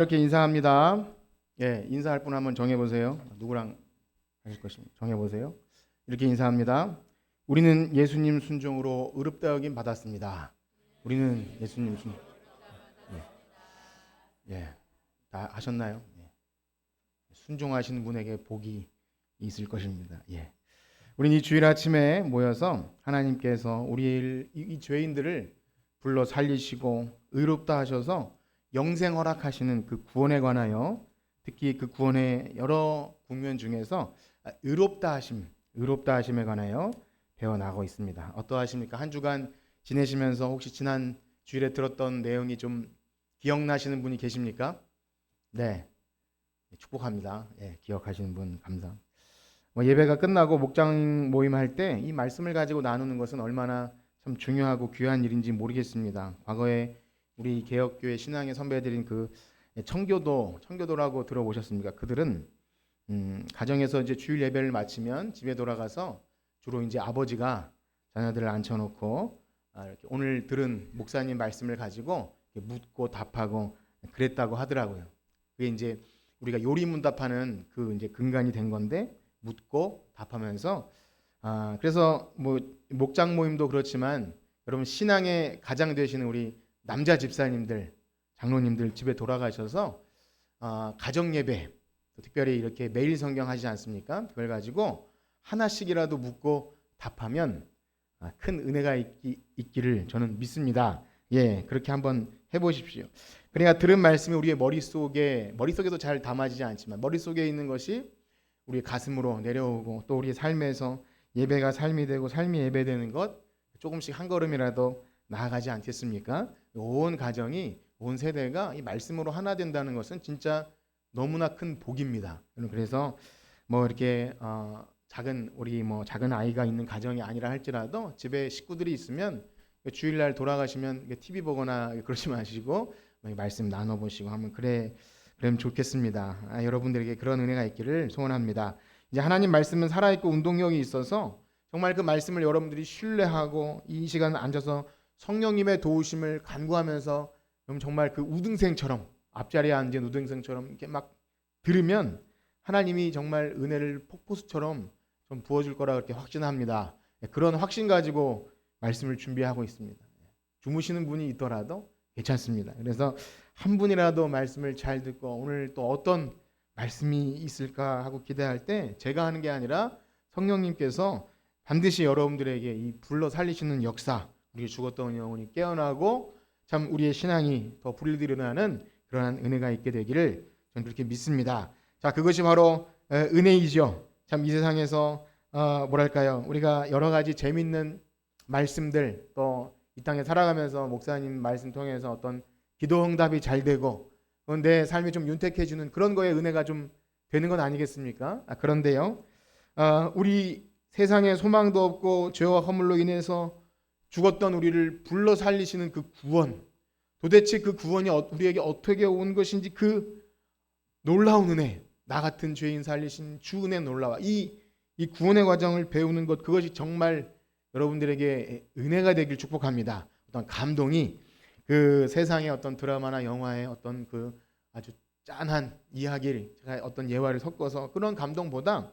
이렇게 인사합니다. 예, 인사할 분 한번 정해보세요. 누구랑 하실 것입니까? 정해보세요. 이렇게 인사합니다. 우리는 예수님 순종으로 의롭다 여김 받았습니다. 우리는 예수님 순, 예, 예, 다 하셨나요? 예. 순종하시는 분에게 복이 있을 것입니다. 예. 우리는 이 주일 아침에 모여서 하나님께서 우리 이 죄인들을 불러 살리시고 의롭다 하셔서 영생 허락하시는 그 구원에 관하여 특히 그 구원의 여러 국면 중에서 의롭다 하심에 관하여 배워나가고 있습니다. 어떠하십니까? 한 주간 지내시면서 혹시 지난 주일에 들었던 내용이 좀 기억나시는 분이 계십니까? 네, 축복합니다. 예, 기억하시는 분 감사. 예배가 끝나고 목장 모임할 때 이 말씀을 가지고 나누는 것은 얼마나 참 중요하고 귀한 일인지 모르겠습니다. 과거에 우리 개혁교회 신앙의 선배들인 그 청교도라고 들어보셨습니까? 그들은 가정에서 이제 주일 예배를 마치면 집에 돌아가서 주로 이제 아버지가 자녀들을 앉혀놓고 이렇게 오늘 들은 목사님 말씀을 가지고 묻고 답하고 그랬다고 하더라고요. 그게 이제 우리가 요리문답하는 그 이제 근간이 된 건데 묻고 답하면서 그래서 뭐 목장 모임도 그렇지만 여러분 신앙의 가장 되시는 우리 남자 집사님들 장로님들 집에 돌아가셔서 가정 예배 특별히 이렇게 매일 성경 하지 않습니까? 그걸 가지고 하나씩이라도 묻고 답하면 큰 은혜가 있기를 저는 믿습니다. 예, 그렇게 한번 해보십시오. 그러니까 들은 말씀이 우리의 머릿속에도 잘 담아지지 않지만 머릿속에 있는 것이 우리의 가슴으로 내려오고 또 우리의 삶에서 예배가 삶이 되고 삶이 예배되는 것 조금씩 한 걸음이라도 나아가지 않겠습니까? 온 가정이 온 세대가 이 말씀으로 하나 된다는 것은 진짜 너무나 큰 복입니다. 그래서 뭐 이렇게 작은 아이가 있는 가정이 아니라 할지라도 집에 식구들이 있으면 주일날 돌아가시면 TV 보거나 그러지 마시고 말씀 나눠보시고 하면 그러면 좋겠습니다. 여러분들에게 그런 은혜가 있기를 소원합니다. 이제 하나님 말씀은 살아있고 운동력이 있어서 정말 그 말씀을 여러분들이 신뢰하고 이 시간 앉아서 성령님의 도우심을 간구하면서 정말 그 우등생처럼 앞자리에 앉은 우등생처럼 이렇게 막 들으면 하나님이 정말 은혜를 폭포수처럼 좀 부어줄 거라 그렇게 확신합니다. 그런 확신 가지고 말씀을 준비하고 있습니다. 주무시는 분이 있더라도 괜찮습니다. 그래서 한 분이라도 말씀을 잘 듣고 오늘 또 어떤 말씀이 있을까 하고 기대할 때 제가 하는 게 아니라 성령님께서 반드시 여러분들에게 이 불러 살리시는 역사, 우리 죽었던 영혼이 깨어나고 참 우리의 신앙이 더 불일나는 그러한 은혜가 있게 되기를 저는 그렇게 믿습니다. 자, 그것이 바로 은혜이죠. 참 이 세상에서 뭐랄까요? 우리가 여러 가지 재밌는 말씀들 또 이 땅에 살아가면서 목사님 말씀 통해서 어떤 기도 응답이 잘 되고 내 삶이 좀 윤택해지는 그런 거에 은혜가 좀 되는 건 아니겠습니까? 그런데요, 우리 세상에 소망도 없고 죄와 허물로 인해서 죽었던 우리를 불러 살리시는 그 구원, 도대체 그 구원이 우리에게 어떻게 온 것인지 그 놀라운 은혜, 나 같은 죄인 살리신 주 은혜 놀라워 이 구원의 과정을 배우는 것, 그것이 정말 여러분들에게 은혜가 되길 축복합니다. 어떤 감동이 그 세상의 어떤 드라마나 영화의 어떤 그 아주 짠한 이야기를 제가 어떤 예화를 섞어서 그런 감동보다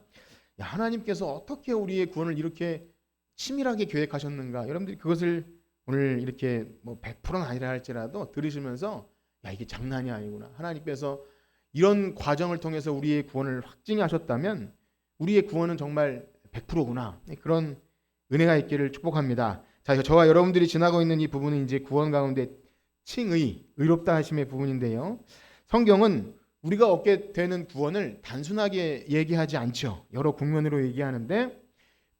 하나님께서 어떻게 우리의 구원을 이렇게 치밀하게 계획하셨는가, 여러분들이 그것을 오늘 이렇게 뭐 100%는 아니라 할지라도 들으시면서 이게 장난이 아니구나, 하나님께서 이런 과정을 통해서 우리의 구원을 확증하셨다면 우리의 구원은 정말 100%구나, 그런 은혜가 있기를 축복합니다. 자, 저와 여러분들이 지나고 있는 이 부분은 이제 구원 가운데 의롭다 하심의 부분인데요. 성경은 우리가 얻게 되는 구원을 단순하게 얘기하지 않죠. 여러 국면으로 얘기하는데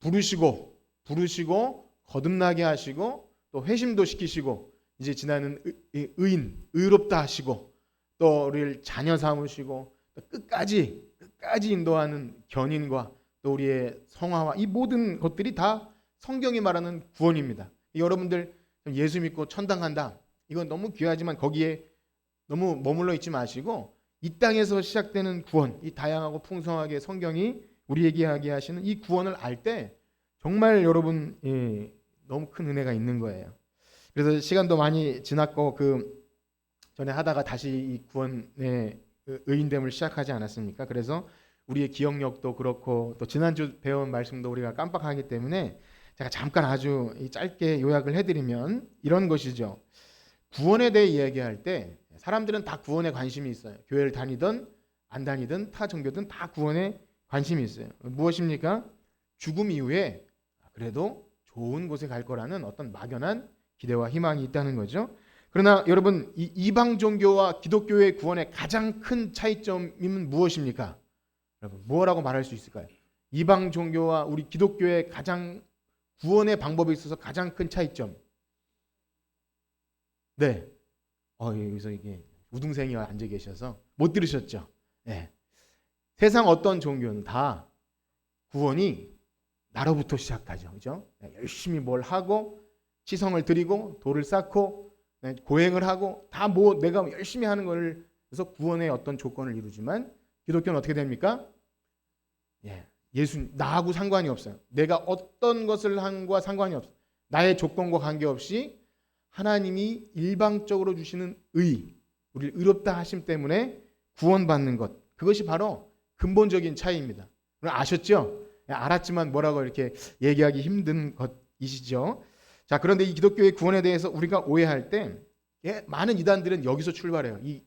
부르시고 거듭나게 하시고 또 회심도 시키시고 이제 지나는 의롭다 하시고 또 우리를 자녀 삼으시고 또 끝까지 인도하는 견인과 또 우리의 성화와 이 모든 것들이 다 성경이 말하는 구원입니다. 여러분들 예수 믿고 천당 간다, 이건 너무 귀하지만 거기에 너무 머물러 있지 마시고 이 땅에서 시작되는 구원, 이 다양하고 풍성하게 성경이 우리에게 이야기하시는 이 구원을 알 때 정말 여러분 너무 큰 은혜가 있는 거예요. 그래서 시간도 많이 지났고 전에 하다가 다시 이 구원의 의인됨을 시작하지 않았습니까? 그래서 우리의 기억력도 그렇고 또 지난주 배운 말씀도 우리가 깜빡하기 때문에 제가 잠깐 아주 짧게 요약을 해드리면 이런 것이죠. 구원에 대해 이야기할 때 사람들은 다 구원에 관심이 있어요. 교회를 다니든 안 다니든 타 종교든 다 구원에 관심이 있어요. 무엇입니까? 죽음 이후에 그래도 좋은 곳에 갈 거라는 어떤 막연한 기대와 희망이 있다는 거죠. 그러나 여러분, 이 이방 종교와 기독교의 구원의 가장 큰 차이점은 무엇입니까? 여러분, 뭐라고 말할 수 있을까요? 이방 종교와 우리 기독교의 가장 구원의 방법에 있어서 가장 큰 차이점. 네. 여기서 이게 우등생이 앉아 계셔서 못 들으셨죠? 네. 세상 어떤 종교는 다 구원이 나로부터 시작하죠. 그죠? 열심히 뭘 하고 치성을 드리고 돌을 쌓고 고행을 하고 다 뭐 내가 열심히 하는 걸 해서 구원의 어떤 조건을 이루지만 기독교는 어떻게 됩니까? 예수 나하고 상관이 없어요. 내가 어떤 것을 한과 상관이 없어요. 나의 조건과 관계없이 하나님이 일방적으로 주시는 의, 우리를 의롭다 하심 때문에 구원받는 것. 그것이 바로 근본적인 차이입니다. 아셨죠? 알았지만 뭐라고 이렇게 얘기하기 힘든 것이시죠. 자, 그런데 이 기독교의 구원에 대해서 우리가 오해할 때 많은 이단들은 여기서 출발해요. 이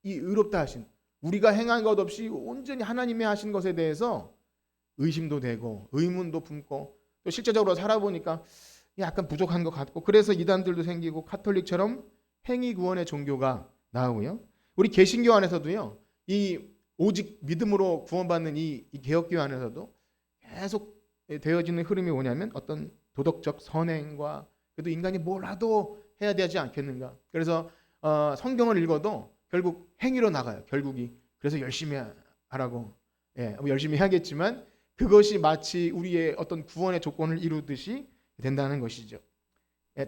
의롭다 하신, 우리가 행한 것 없이 온전히 하나님이 하신 것에 대해서 의심도 되고 의문도 품고 또 실제적으로 살아보니까 약간 부족한 것 같고 그래서 이단들도 생기고 카톨릭처럼 행위 구원의 종교가 나오고요. 우리 개신교 안에서도요. 이 오직 믿음으로 구원받는 이 개혁교 안에서도 계속 되어지는 흐름이 뭐냐면 어떤 도덕적 선행과 그래도 인간이 뭐라도 해야 되지 않겠는가. 그래서 성경을 읽어도 결국 행위로 나가요. 결국이. 그래서 열심히 하라고. 열심히 해야겠지만 그것이 마치 우리의 어떤 구원의 조건을 이루듯이 된다는 것이죠.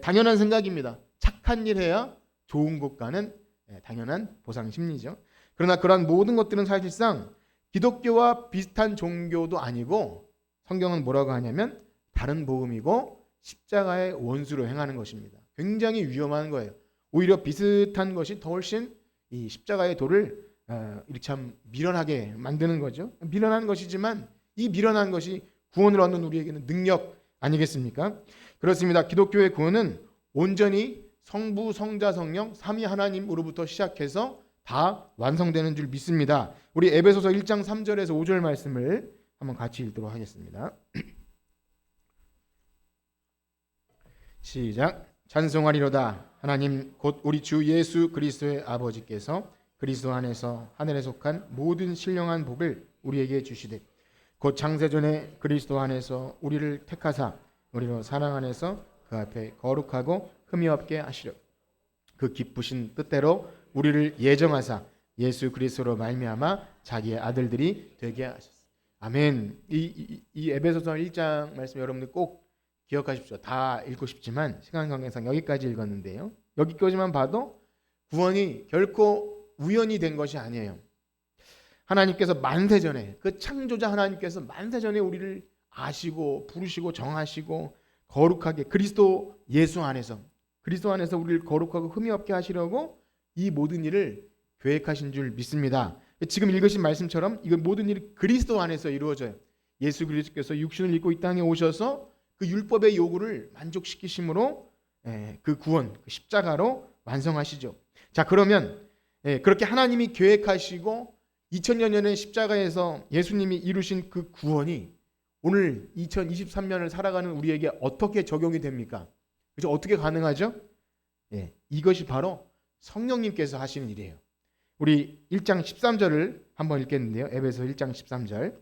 당연한 생각입니다. 착한 일 해야 좋은 곳 가는 당연한 보상 심리죠. 그러나 그러한 모든 것들은 사실상 기독교와 비슷한 종교도 아니고 성경은 뭐라고 하냐면 다른 복음이고 십자가의 원수로 행하는 것입니다. 굉장히 위험한 거예요. 오히려 비슷한 것이 더 훨씬 이 십자가의 도를 이렇게 참 미련하게 만드는 거죠. 미련한 것이지만 이 미련한 것이 구원을 얻는 우리에게는 능력 아니겠습니까? 그렇습니다. 기독교의 구원은 온전히 성부, 성자, 성령, 삼위 하나님으로부터 시작해서 다 완성되는 줄 믿습니다. 우리 에베소서 1장 3절에서 5절 말씀을 한번 같이 읽도록 하겠습니다. 시작. 찬송하리로다. 하나님 곧 우리 주 예수 그리스도의 아버지께서 그리스도 안에서 하늘에 속한 모든 신령한 복을 우리에게 주시되 곧 창세전에 그리스도 안에서 우리를 택하사 우리로 사랑 안에서 그 앞에 거룩하고 흠이 없게 하시려 그 기쁘신 뜻대로 우리를 예정하사 예수 그리스도로 말미암아 자기의 아들들이 되게 하셨습니다. 아멘. 이 에베소서 1장 말씀 여러분들 꼭 기억하십시오. 다 읽고 싶지만 시간 관계상 여기까지 읽었는데요. 여기까지만 봐도 구원이 결코 우연이 된 것이 아니에요. 하나님께서 만세전에 그 창조자 하나님께서 만세전에 우리를 아시고 부르시고 정하시고 거룩하게 그리스도 예수 안에서 우리를 거룩하고 흠이 없게 하시려고 이 모든 일을 계획하신 줄 믿습니다. 지금 읽으신 말씀처럼 이 모든 일이 그리스도 안에서 이루어져요. 예수 그리스도께서 육신을 입고 이 땅에 오셔서 그 율법의 요구를 만족시키심으로 그 구원, 그 십자가로 완성하시죠. 자, 그러면 그렇게 하나님이 계획하시고 2000년 전에 십자가에서 예수님이 이루신 그 구원이 오늘 2023년을 살아가는 우리에게 어떻게 적용이 됩니까? 그죠? 어떻게 가능하죠? 이것이 바로 성령님께서 하시는 일이에요. 우리 1장 13절을 한번 읽겠는데요. 에베소 1장 13절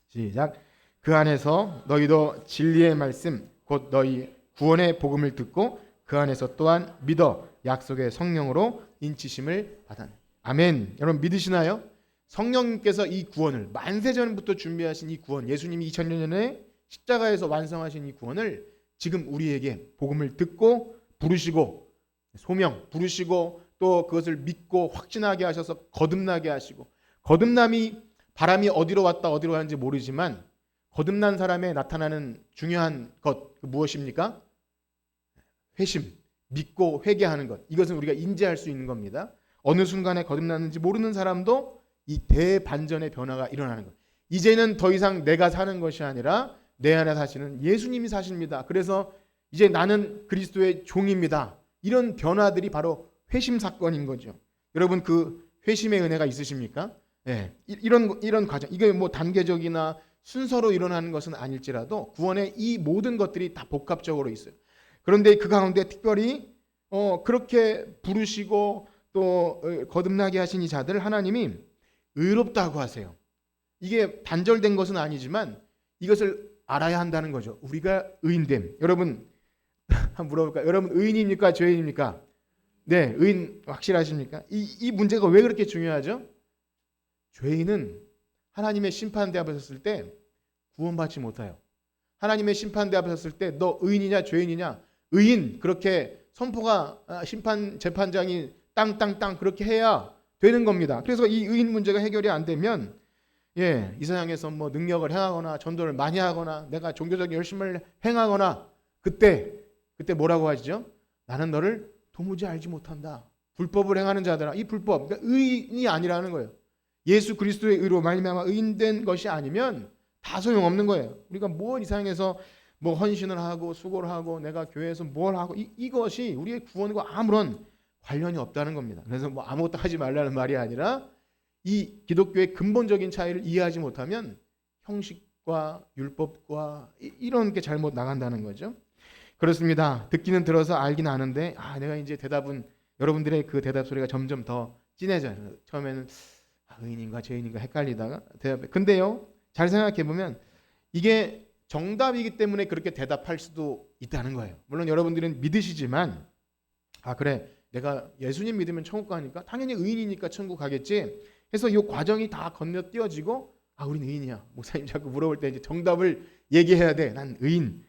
시작. 그 안에서 너희도 진리의 말씀 곧 너희 구원의 복음을 듣고 그 안에서 또한 믿어 약속의 성령으로 인치심을 받았네. 아멘. 여러분 믿으시나요? 성령님께서 이 구원을 만세전부터 준비하신 이 구원, 예수님이 2000년 전에 십자가에서 완성하신 이 구원을 지금 우리에게 복음을 듣고 부르시고 소명 부르시고 또 그것을 믿고 확신하게 하셔서 거듭나게 하시고, 거듭남이 바람이 어디로 왔다 어디로 가는지 모르지만 거듭난 사람에 나타나는 중요한 것 무엇입니까? 회심. 믿고 회개하는 것, 이것은 우리가 인지할 수 있는 겁니다. 어느 순간에 거듭났는지 모르는 사람도 이 대반전의 변화가 일어나는 것. 이제는 더 이상 내가 사는 것이 아니라 내 안에 사시는 예수님이 사십니다. 그래서 이제 나는 그리스도의 종입니다. 이런 변화들이 바로 회심 사건인 거죠. 여러분 그 회심의 은혜가 있으십니까? 네, 이런 과정, 이게 뭐 단계적이나 순서로 일어나는 것은 아닐지라도 구원의 이 모든 것들이 다 복합적으로 있어요. 그런데 그 가운데 특별히 그렇게 부르시고 또 거듭나게 하신 이 자들 하나님이 의롭다고 하세요. 이게 단절된 것은 아니지만 이것을 알아야 한다는 거죠. 우리가 의인됨. 여러분 한번 물어볼까요? 여러분 의인입니까? 죄인입니까? 네, 의인 확실하십니까? 이 문제가 왜 그렇게 중요하죠? 죄인은 하나님의 심판대 앞에 섰을 때 구원받지 못해요. 하나님의 심판대 앞에 섰을 때 너 의인이냐 죄인이냐? 의인 그렇게 선포가 심판 재판장이 땅땅땅 그렇게 해야 되는 겁니다. 그래서 이 의인 문제가 해결이 안 되면 이 세상에서 뭐 능력을 행하거나 전도를 많이 하거나 내가 종교적인 열심을 행하거나 그때 뭐라고 하시죠? 나는 너를 도무지 알지 못한다. 불법을 행하는 자들아. 이 불법, 그러니까 의인이 아니라는 거예요. 예수 그리스도의 의로 말미암아 의인된 것이 아니면 다 소용없는 거예요. 우리가 뭘 이 세상에서 뭐 헌신을 하고 수고를 하고 내가 교회에서 뭘 하고 이것이 우리의 구원과 아무런 관련이 없다는 겁니다. 그래서 뭐 아무것도 하지 말라는 말이 아니라 이 기독교의 근본적인 차이를 이해하지 못하면 형식과 율법과 이런 게 잘못 나간다는 거죠. 그렇습니다. 듣기는 들어서 알긴 아는데 내가 이제 대답은 여러분들의 그 대답 소리가 점점 더 진해져요. 처음에는 의인인가 죄인인가 헷갈리다가 대답해. 근데요, 잘 생각해 보면 이게 정답이기 때문에 그렇게 대답할 수도 있다는 거예요. 물론 여러분들은 믿으시지만 그래 내가 예수님 믿으면 천국 가니까 당연히 의인이니까 천국 가겠지 해서 이 과정이 다 건너뛰어지고 우린 의인이야. 목사님 자꾸 물어볼 때 이제 정답을 얘기해야 돼. 난 의인.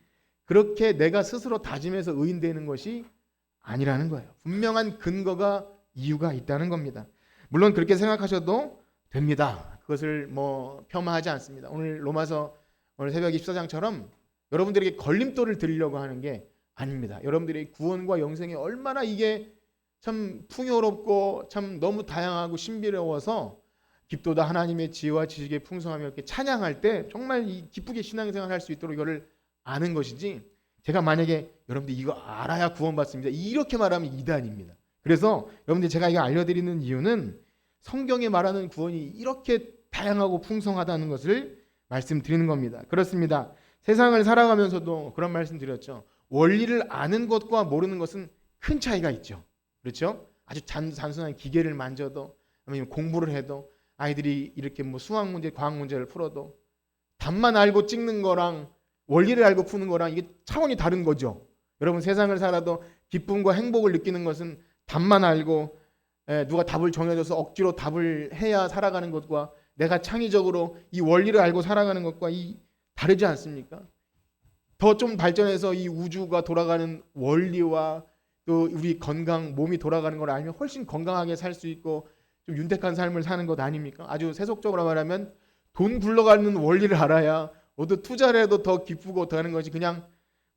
그렇게 내가 스스로 다짐해서 의인 되는 것이 아니라는 거예요. 분명한 근거가 이유가 있다는 겁니다. 물론 그렇게 생각하셔도 됩니다. 그것을 뭐 폄하하지 않습니다. 오늘 로마서 오늘 새벽 24장처럼 여러분들에게 걸림돌을 드리려고 하는 게 아닙니다. 여러분들의 구원과 영생이 얼마나 이게 참 풍요롭고 참 너무 다양하고 신비로워서 깊도다 하나님의 지혜와 지식의 풍성함을 이렇게 찬양할 때 정말 기쁘게 신앙생활을 할 수 있도록 이거를 아는 것이지, 제가 만약에 여러분들 이거 알아야 구원받습니다 이렇게 말하면 이단입니다. 그래서 여러분들 제가 이거 알려드리는 이유는 성경에 말하는 구원이 이렇게 다양하고 풍성하다는 것을 말씀드리는 겁니다. 그렇습니다. 세상을 살아가면서도 그런 말씀 드렸죠. 원리를 아는 것과 모르는 것은 큰 차이가 있죠. 그렇죠? 아주 단순한 기계를 만져도 아니면 공부를 해도 아이들이 이렇게 뭐 수학 문제, 과학 문제를 풀어도 답만 알고 찍는 거랑 원리를 알고 푸는 거랑 이게 차원이 다른 거죠. 여러분 세상을 살아도 기쁨과 행복을 느끼는 것은 답만 알고 누가 답을 정해줘서 억지로 답을 해야 살아가는 것과 내가 창의적으로 이 원리를 알고 살아가는 것과 다르지 않습니까? 더 좀 발전해서 이 우주가 돌아가는 원리와 또 우리 건강, 몸이 돌아가는 걸 알면 훨씬 건강하게 살 수 있고 좀 윤택한 삶을 사는 것 아닙니까? 아주 세속적으로 말하면 돈 굴러가는 원리를 알아야 어디 투자를 해도 더 기쁘고 더 하는 것이 그냥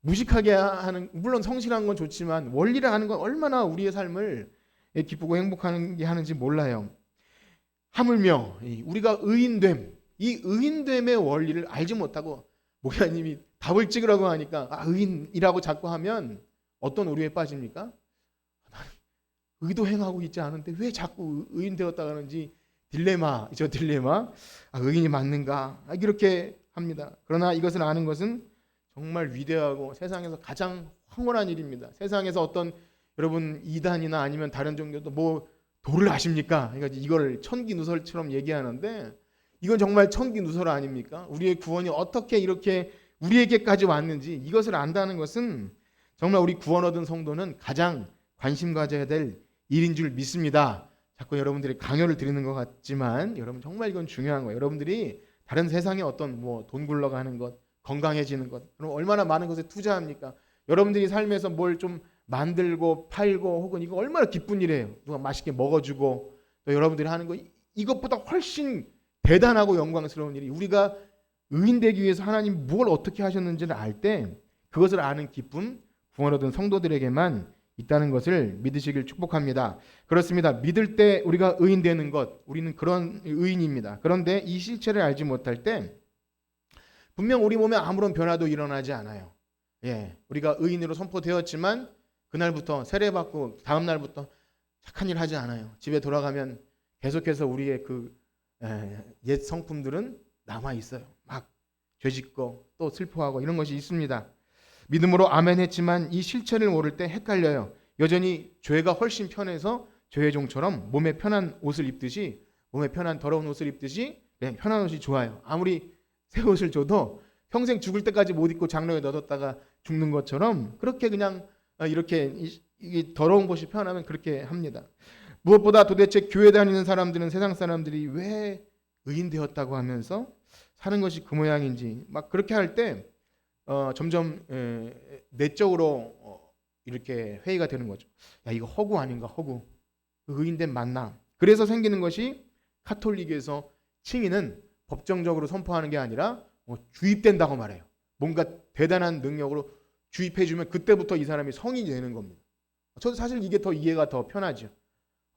무식하게 하는, 물론 성실한 건 좋지만 원리를 아는 건 얼마나 우리의 삶을 기쁘고 행복하게 하는지 몰라요. 하물며 우리가 의인됨, 이 의인됨의 원리를 알지 못하고 목사님이 답을 찍으라고 하니까 의인이라고 자꾸 하면 어떤 오류에 빠집니까? 나는 의도 행하고 있지 않은데 왜 자꾸 의인 되었다 하는지 딜레마죠. 딜레마. 의인이 맞는가? 이렇게 합니다. 그러나 이것을 아는 것은 정말 위대하고 세상에서 가장 황홀한 일입니다. 세상에서 어떤 여러분 이단이나 아니면 다른 종교도 뭐 도를 아십니까? 그러니까 이걸 천기누설처럼 얘기하는데 이건 정말 천기누설 아닙니까? 우리의 구원이 어떻게 이렇게 우리에게까지 왔는지 이것을 안다는 것은 정말 우리 구원 얻은 성도는 가장 관심 가져야 될 일인 줄 믿습니다. 자꾸 여러분들이 강요를 드리는 것 같지만 여러분 정말 이건 중요한 거예요. 여러분들이 다른 세상의 어떤 뭐 돈 굴러가는 것, 건강해지는 것, 그럼 얼마나 많은 것에 투자합니까? 여러분들이 삶에서 뭘 좀 만들고 팔고 혹은 이거 얼마나 기쁜 일이에요. 누가 맛있게 먹어주고 또 여러분들이 하는 거 이것보다 훨씬 대단하고 영광스러운 일이 우리가 의인 되기 위해서 하나님 뭘 어떻게 하셨는지를 알 때 그것을 아는 기쁨, 구원 얻은 성도들에게만 있다는 것을 믿으시길 축복합니다. 그렇습니다. 믿을 때 우리가 의인되는 것, 우리는 그런 의인입니다. 그런데 이 실체를 알지 못할 때 분명 우리 몸에 아무런 변화도 일어나지 않아요. 우리가 의인으로 선포되었지만 그날부터 세례받고 다음 날부터 착한 일 하지 않아요. 집에 돌아가면 계속해서 우리의 옛 성품들은 남아 있어요. 막 죄짓고 또 슬퍼하고 이런 것이 있습니다. 믿음으로 아멘 했지만 이 실체를 모를 때 헷갈려요. 여전히 죄가 훨씬 편해서 죄의 종처럼 몸에 편한 옷을 입듯이, 몸에 편한 더러운 옷을 입듯이 편한 옷이 좋아요. 아무리 새 옷을 줘도 평생 죽을 때까지 못 입고 장롱에 넣어뒀다가 죽는 것처럼 그렇게 그냥 이렇게 이 더러운 것이 편하면 그렇게 합니다. 무엇보다 도대체 교회 다니는 사람들은 세상 사람들이 왜 의인 되었다고 하면서 사는 것이 그 모양인지 막 그렇게 할 때 점점 내적으로 이렇게 회의가 되는 거죠. 야, 이거 허구 아닌가, 허구. 의인된 맞나? 그래서 생기는 것이 카톨릭에서 칭의는 법정적으로 선포하는 게 아니라 주입된다고 말해요. 뭔가 대단한 능력으로 주입해주면 그때부터 이 사람이 성인이 되는 겁니다. 저도 사실 이게 더 이해가 더 편하죠.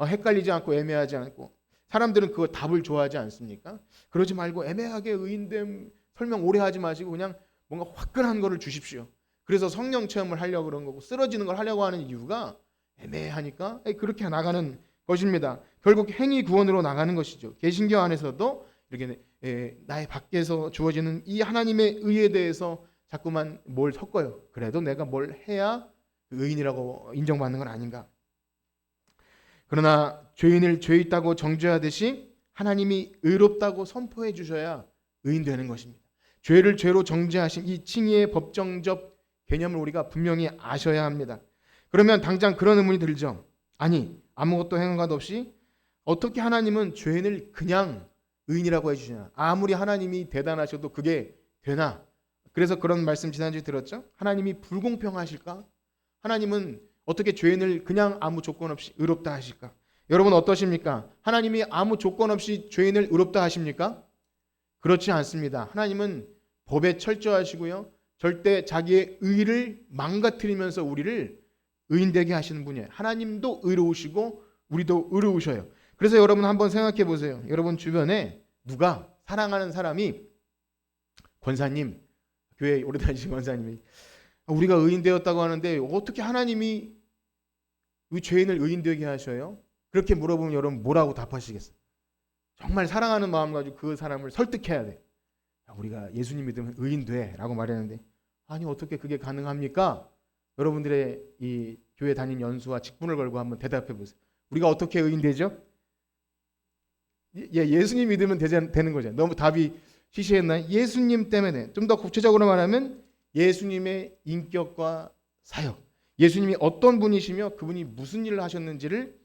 헷갈리지 않고 애매하지 않고. 사람들은 그 답을 좋아하지 않습니까? 그러지 말고 애매하게 의인됨 설명 오래 하지 마시고 그냥 뭔가 화끈한 거를 주십시오. 그래서 성령 체험을 하려고 그런 거고 쓰러지는 걸 하려고 하는 이유가 애매하니까 그렇게 나가는 것입니다. 결국 행위 구원으로 나가는 것이죠. 개신교 안에서도 이렇게 나의 밖에서 주어지는 이 하나님의 의에 대해서 자꾸만 뭘 섞어요. 그래도 내가 뭘 해야 의인이라고 인정받는 건 아닌가. 그러나 죄인을 죄 있다고 정죄하듯이 하나님이 의롭다고 선포해 주셔야 의인 되는 것입니다. 죄를 죄로 정죄하신 이 칭의의 법정적 개념을 우리가 분명히 아셔야 합니다. 그러면 당장 그런 의문이 들죠. 아니, 아무것도 행한 것 없이 어떻게 하나님은 죄인을 그냥 의인이라고 해주시나? 아무리 하나님이 대단하셔도 그게 되나? 그래서 그런 말씀 지난주에 들었죠? 하나님이 불공평하실까? 하나님은 어떻게 죄인을 그냥 아무 조건 없이 의롭다 하실까? 여러분 어떠십니까? 하나님이 아무 조건 없이 죄인을 의롭다 하십니까? 그렇지 않습니다. 하나님은 법에 철저하시고요. 절대 자기의 의를 망가뜨리면서 우리를 의인되게 하시는 분이에요. 하나님도 의로우시고 우리도 의로우셔요. 그래서 여러분 한번 생각해 보세요. 여러분 주변에 누가 사랑하는 사람이 권사님, 교회 오래 다니신 권사님이 우리가 의인되었다고 하는데 어떻게 하나님이 이 죄인을 의인되게 하셔요? 그렇게 물어보면 여러분 뭐라고 답하시겠어요? 정말 사랑하는 마음 가지고 그 사람을 설득해야 돼. 우리가 예수님 믿으면 의인돼 라고 말했는데 아니 어떻게 그게 가능합니까? 여러분들의 이 교회 다닌 연수와 직분을 걸고 한번 대답해 보세요. 우리가 어떻게 의인되죠? 예수님 믿으면 되는 거죠. 너무 답이 시시했나요? 예수님 때문에. 좀 더 구체적으로 말하면 예수님의 인격과 사역, 예수님이 어떤 분이시며 그분이 무슨 일을 하셨는지를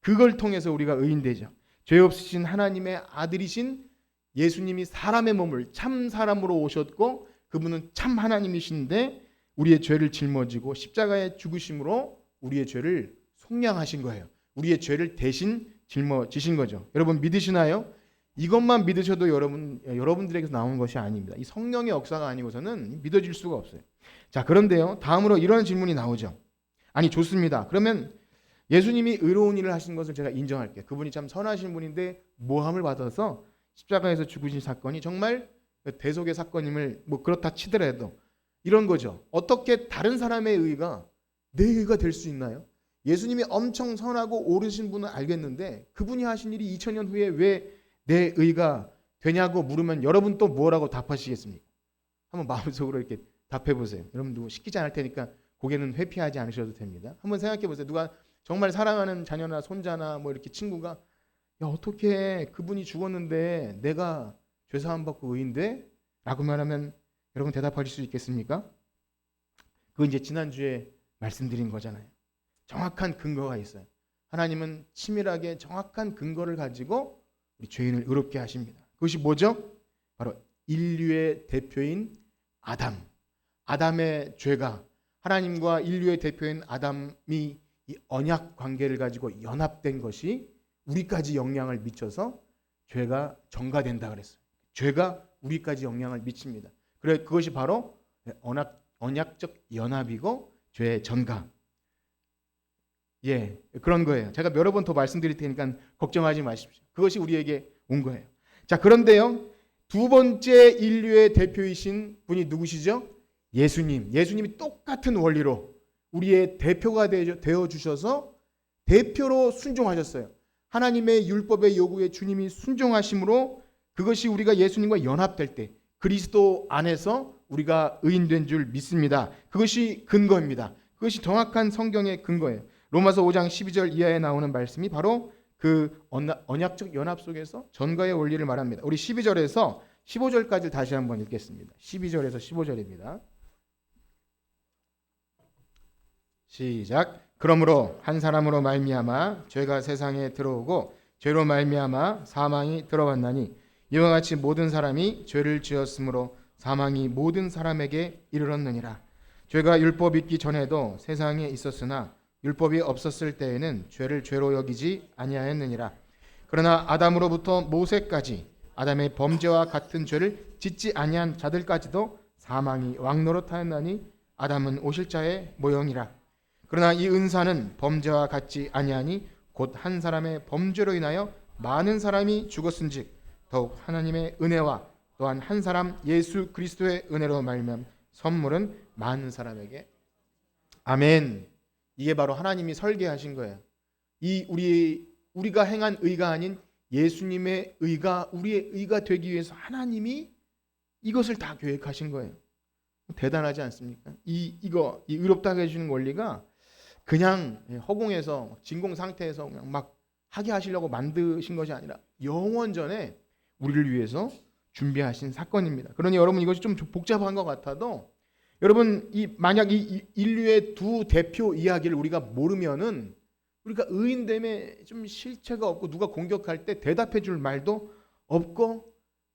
그걸 통해서 우리가 의인되죠. 죄 없으신 하나님의 아들이신 예수님이 사람의 몸을 참 사람으로 오셨고 그분은 참 하나님이신데 우리의 죄를 짊어지고 십자가의 죽으심으로 우리의 죄를 속량하신 거예요. 우리의 죄를 대신 짊어지신 거죠. 여러분 믿으시나요? 이것만 믿으셔도 여러분들에게서 나오는 것이 아닙니다. 이 성령의 역사가 아니고서는 믿어질 수가 없어요. 자, 그런데요. 다음으로 이런 질문이 나오죠. 아니 좋습니다. 그러면 예수님이 의로운 일을 하신 것을 제가 인정할게요. 그분이 참 선하신 분인데 모함을 받아서 십자가에서 죽으신 사건이 정말 대속의 사건임을 그렇다 치더라도 이런 거죠. 어떻게 다른 사람의 의가 내 의가 될 수 있나요? 예수님이 엄청 선하고 옳으신 분은 알겠는데 그분이 하신 일이 2000년 후에 왜 내 의가 되냐고 물으면 여러분 또 뭐라고 답하시겠습니까? 한번 마음속으로 이렇게 답해 보세요. 여러분 누구 시키지 않을 테니까 고개는 회피하지 않으셔도 됩니다. 한번 생각해 보세요. 누가 정말 사랑하는 자녀나 손자나 이렇게 친구가 야 어떻게 그분이 죽었는데 내가 죄사함 받고 의인데? 라고 말하면 여러분 대답하실 수 있겠습니까? 그거 이제 지난주에 말씀드린 거잖아요. 정확한 근거가 있어요. 하나님은 치밀하게 정확한 근거를 가지고 우리 죄인을 의롭게 하십니다. 그것이 뭐죠? 바로 인류의 대표인 아담의 죄가 하나님과 인류의 대표인 아담이 이 언약 관계를 가지고 연합된 것이 우리까지 영향을 미쳐서 죄가 전가된다 그랬어요. 죄가 우리까지 영향을 미칩니다. 그래 그것이 바로 언약적 연합이고 죄의 전가. 예, 그런 거예요. 제가 여러 번 더 말씀드릴 테니까 걱정하지 마십시오. 그것이 우리에게 온 거예요. 자, 그런데요. 두 번째 인류의 대표이신 분이 누구시죠? 예수님. 예수님이 똑같은 원리로 우리의 대표가 되어 주셔서 대표로 순종하셨어요. 하나님의 율법의 요구에 주님이 순종하심으로 그것이 우리가 예수님과 연합될 때 그리스도 안에서 우리가 의인된 줄 믿습니다. 그것이 근거입니다. 그것이 정확한 성경의 근거예요. 로마서 5장 12절 이하에 나오는 말씀이 바로 그 언약적 연합 속에서 전가의 원리를 말합니다. 우리 12절에서 15절까지 다시 한번 읽겠습니다. 12절에서 15절입니다. 시작. 그러므로 한 사람으로 말미암아 죄가 세상에 들어오고 죄로 말미암아 사망이 들어왔나니 이와 같이 모든 사람이 죄를 지었으므로 사망이 모든 사람에게 이르렀느니라. 죄가 율법 있기 전에도 세상에 있었으나 율법이 없었을 때에는 죄를 죄로 여기지 아니하였느니라. 그러나 아담으로부터 모세까지 아담의 범죄와 같은 죄를 짓지 아니한 자들까지도 사망이 왕노릇하였나니 아담은 오실자의 모형이라. 그러나 이 은사는 범죄와 같지 아니하니 곧 한 사람의 범죄로 인하여 많은 사람이 죽었은즉 더욱 하나님의 은혜와 또한 한 사람 예수 그리스도의 은혜로 말미암 선물은 많은 사람에게. 아멘. 이게 바로 하나님이 설계하신 거예요. 이 우리가 행한 의가 아닌 예수님의 의가 우리의 의가 되기 위해서 하나님이 이것을 다 계획하신 거예요. 대단하지 않습니까? 이 의롭다게 해주는 원리가 그냥 허공에서 진공 상태에서 그냥 막 하게 하시려고 만드신 것이 아니라 영원전에 우리를 위해서 준비하신 사건입니다. 그러니 여러분 이것이 좀 복잡한 것 같아도 여러분 만약 이 인류의 두 대표 이야기를 우리가 모르면은 우리가 의인됨에 좀 실체가 없고 누가 공격할 때 대답해 줄 말도 없고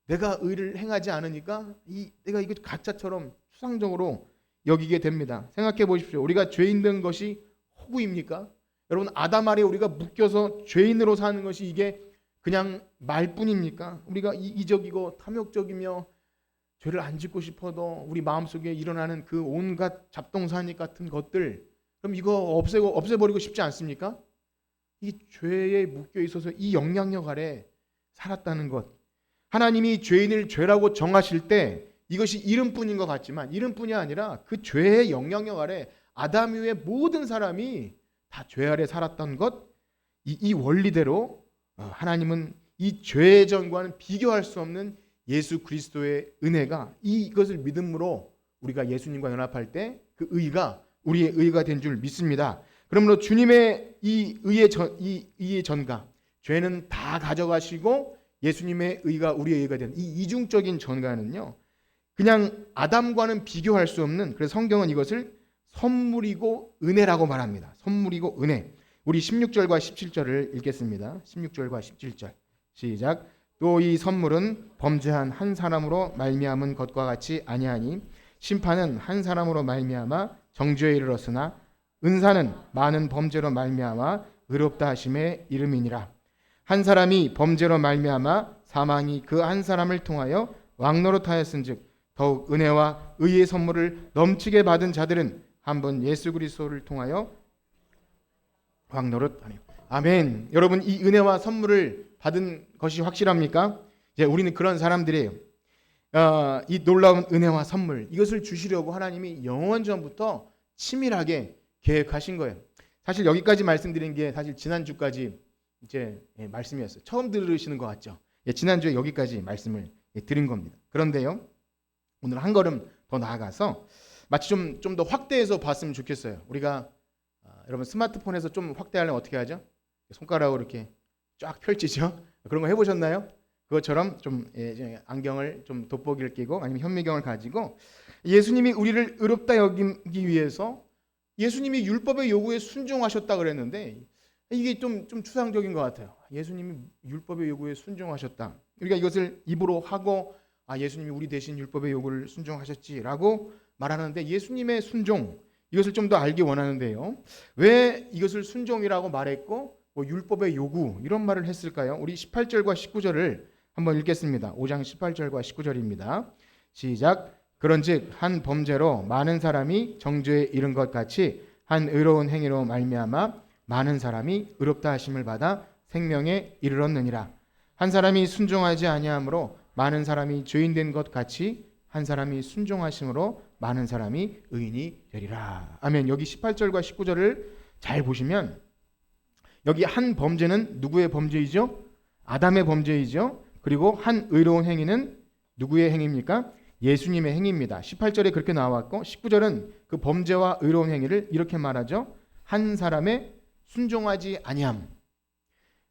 내가 의를 행하지 않으니까 내가 이거 가짜처럼 수상적으로 여기게 됩니다. 생각해 보십시오. 우리가 죄인 된 것이 허구입니까? 여러분 아담 아래 우리가 묶여서 죄인으로 사는 것이 이게 그냥 말뿐입니까? 우리가 이기적이고 탐욕적이며 죄를 안 짓고 싶어도 우리 마음속에 일어나는 그 온갖 잡동사니 같은 것들 그럼 이거 없애버리고 싶지 않습니까? 이 죄에 묶여 있어서 이 영향력 아래 살았다는 것. 하나님이 죄인을 죄라고 정하실 때 이것이 이름뿐인 것 같지만 이름뿐이 아니라 그 죄의 영향력 아래 아담 이후의 모든 사람이 다 죄 아래 살았던 것. 이 원리대로 하나님은 이 죄의 전과는 비교할 수 없는 예수 그리스도의 은혜가 이것을 믿음으로 우리가 예수님과 연합할 때 그 의가 우리의 의가 된 줄 믿습니다. 그러므로 주님의 이 의의 전가, 죄는 다 가져가시고 예수님의 의가 우리의 의가 된 이 이중적인 전가는요. 그냥 아담과는 비교할 수 없는 그래서 성경은 이것을 선물이고 은혜라고 말합니다. 선물이고 은혜. 우리 16절과 17절을 읽겠습니다. 16절과 17절. 시작. 또 이 선물은 범죄한 한 사람으로 말미암은 것과 같이 아니하니 심판은 한 사람으로 말미암아 정죄에 이르렀으나 은사는 많은 범죄로 말미암아 의롭다 하심의 이름이니라. 한 사람이 범죄로 말미암아 사망이 그 한 사람을 통하여 왕노릇하였은즉 더욱 은혜와 의의 선물을 넘치게 받은 자들은 한 번 예수 그리스도를 통하여 왕노릇하니. 아멘. 여러분 이 은혜와 선물을 받은 것이 확실합니까? 이제 우리는 그런 사람들이에요. 이 놀라운 은혜와 선물 이것을 주시려고 하나님이 영원전부터 치밀하게 계획하신 거예요. 사실 여기까지 말씀드린 게 사실 지난주까지 이제 말씀이었어요. 처음 들으시는 것 같죠? 지난주에 여기까지 말씀을 드린 겁니다. 그런데요, 오늘 한 걸음 더 나아가서 마치 좀 더 확대해서 봤으면 좋겠어요. 우리가 여러분 스마트폰에서 좀 확대하려면 어떻게 하죠? 손가락으로 이렇게 쫙 펼치죠. 그런 거 해보셨나요? 그것처럼 좀 안경을 좀 돋보기를 끼고 아니면 현미경을 가지고 예수님이 우리를 의롭다 여기기 위해서 예수님이 율법의 요구에 순종하셨다 그랬는데 이게 좀 추상적인 것 같아요. 예수님이 율법의 요구에 순종하셨다. 우리가 이것을 입으로 하고 예수님이 우리 대신 율법의 요구를 순종하셨지라고 말하는데 예수님의 순종 이것을 좀 더 알기 원하는데요. 왜 이것을 순종이라고 말했고 율법의 요구 이런 말을 했을까요? 우리 18절과 19절을 한번 읽겠습니다. 5장 18절과 19절입니다. 시작. 그런즉 한 범죄로 많은 사람이 정죄에 이른 것 같이 한 의로운 행위로 말미암아 많은 사람이 의롭다 하심을 받아 생명에 이르렀느니라. 한 사람이 순종하지 아니함으로 많은 사람이 죄인 된 것 같이 한 사람이 순종하심으로 많은 사람이 의인이 되리라. 아멘. 여기 18절과 19절을 잘 보시면 여기 한 범죄는 누구의 범죄이죠? 아담의 범죄이죠. 그리고 한 의로운 행위는 누구의 행위입니까? 예수님의 행위입니다. 18절에 그렇게 나왔고 19절은 그 범죄와 의로운 행위를 이렇게 말하죠. 한 사람의 순종하지 아니함.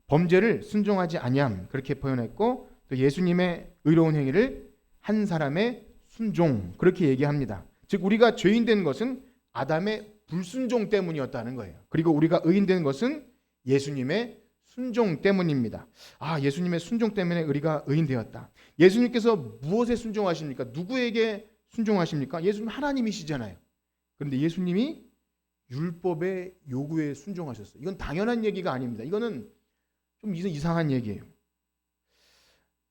범죄를 순종하지 아니함. 그렇게 표현했고 또 예수님의 의로운 행위를 한 사람의 순종. 그렇게 얘기합니다. 즉 우리가 죄인 된 것은 아담의 불순종 때문이었다는 거예요. 그리고 우리가 의인 된 것은 예수님의 순종 때문입니다. 아, 예수님의 순종 때문에 우리가 의인 되었다. 예수님께서 무엇에 순종하십니까? 누구에게 순종하십니까? 예수님 하나님이시잖아요. 그런데 예수님이 율법의 요구에 순종하셨어요. 이건 당연한 얘기가 아닙니다. 이거는 좀 이상한 얘기예요.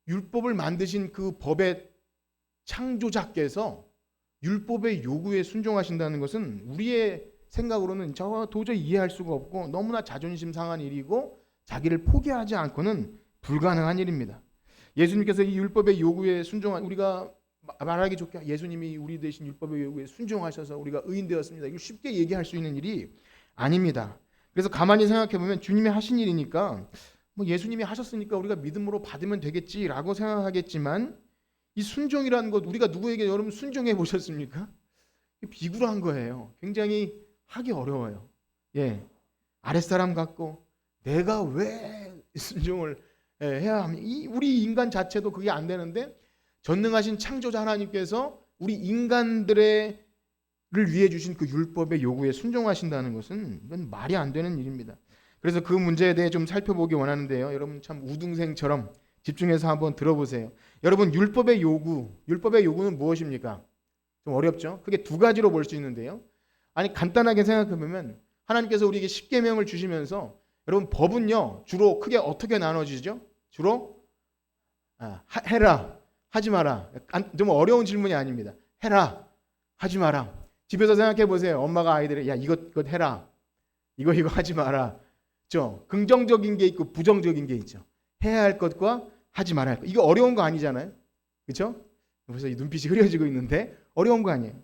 율법을 만드신 그 법의 창조자께서 율법의 요구에 순종하신다는 것은 우리의 생각으로는 저 도저히 이해할 수가 없고 너무나 자존심 상한 일이고 자기를 포기하지 않고는 불가능한 일입니다. 예수님께서 이 율법의 요구에 순종한 우리가 말하기 좋게 예수님이 우리 대신 율법의 요구에 순종하셔서 우리가 의인 되었습니다. 이거 쉽게 얘기할 수 있는 일이 아닙니다. 그래서 가만히 생각해 보면 주님이 하신 일이니까 뭐 예수님이 하셨으니까 우리가 믿음으로 받으면 되겠지라고 생각하겠지만 이 순종이라는 것 우리가 누구에게 여러분 순종해 보셨습니까? 비굴한 거예요. 굉장히 하기 어려워요. 예, 아랫사람 같고 내가 왜 순종을 해야 합니까? 우리 인간 자체도 그게 안 되는데 전능하신 창조자 하나님께서 우리 인간들을 위해 주신 그 율법의 요구에 순종하신다는 것은 이건 말이 안 되는 일입니다. 그래서 그 문제에 대해 좀 살펴보기 원하는데요. 여러분 참 우등생처럼 집중해서 한번 들어보세요. 여러분 율법의 요구는 무엇입니까? 좀 어렵죠? 크게 두 가지로 볼 수 있는데요. 아니 간단하게 생각해 보면 하나님께서 우리에게 십계명을 주시면서 여러분 법은요 주로 크게 어떻게 나눠지죠? 주로 해라, 하지 마라. 좀 어려운 질문이 아닙니다. 해라, 하지 마라. 집에서 생각해 보세요. 엄마가 아이들에게 야 이것 해라, 이거 하지 마라. 죠? 긍정적인 게 있고 부정적인 게 있죠. 해야 할 것과 하지 말아야 할 것. 이거 어려운 거 아니잖아요. 그렇죠? 벌써 이 눈빛이 흐려지고 있는데 어려운 거 아니에요.